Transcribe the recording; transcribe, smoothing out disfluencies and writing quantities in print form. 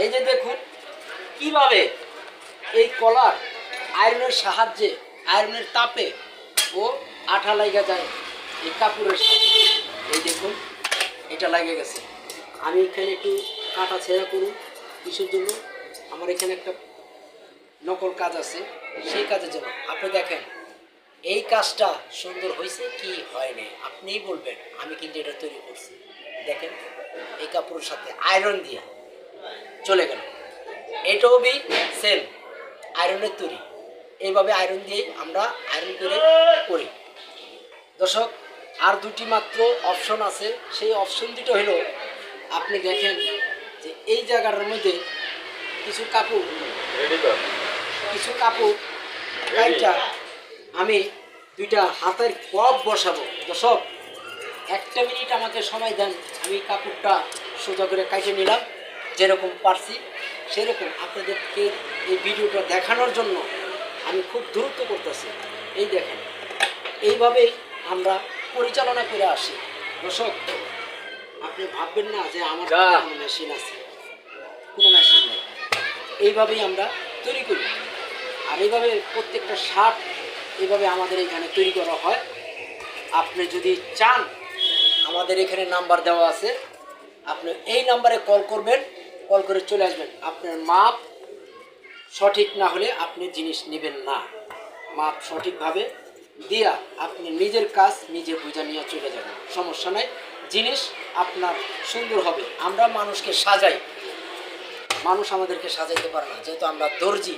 এই যে দেখুন কিভাবে এই কলার আয়রনের সাহায্যে, আয়রনের তাপে ও আঠা লাগা যায় এই কাপড়ের সাথে। এই দেখুন এটা লাগে গেছে। আমি এখানে একটু কাটা ছেঁড়া করুন কিসের জন্য, আমার এখানে একটা নকল কাজ আছে, সেই কাজের জন্য। আপনি দেখেন এই কাজটা সুন্দর হয়েছে কি হয়নি আপনিই বলবেন, আমি কিন্তু এটা তৈরি করছি। দেখেন এই কাপড়ের সাথে আয়রন দিয়ে চলে গেল, এটাও বি সেম আয়রনের তৈরি। এইভাবে আয়রন দিয়ে আমরা আয়রন করে করি। দর্শক আর দুটি মাত্র অপশন আছে, সেই অপশন দুটো হলো আপনি দেখেন যে এই জায়গাটার মধ্যে কিছু কাপড় কাইটা আমি দুইটা হাতের কপ বসাবো। দর্শক 1 মিনিট আমাকে সময় দেন, আমি কাপড়টা সোজা করে কাটে নিলাম, যেরকম পারছি সেরকম আপনাদেরকে এই ভিডিওটা দেখানোর জন্য আমি খুব দ্রুত করতেছি। এই দেখেন এইভাবেই আমরা পরিচালনা করে আসি। দর্শক আপনি ভাববেন না যে আমার কোনো মেশিন আছে, কোনো মেশিন নেই। এইভাবেই আমরা তৈরি করি। আর এইভাবে প্রত্যেকটা শার্ট এইভাবে আমাদের এখানে তৈরি করা হয়। আপনি যদি চান আমাদের এখানে নাম্বার দেওয়া আছে, আপনি এই নাম্বারে কল করবেন, কল করে চলে আসবেন। আপনার মাপ সঠিক না হলে আপনি জিনিস নেবেন না, মাপ সঠিকভাবে দিয়া আপনি নিজের কাজ নিজে বুঝা নিয়ে চলে যাবেন, সমস্যা নাই, জিনিস আপনার সুন্দর হবে। আমরা মানুষকে সাজাই, মানুষ আমাদেরকে সাজাইতে পারে না, যেহেতু আমরা দর্জি।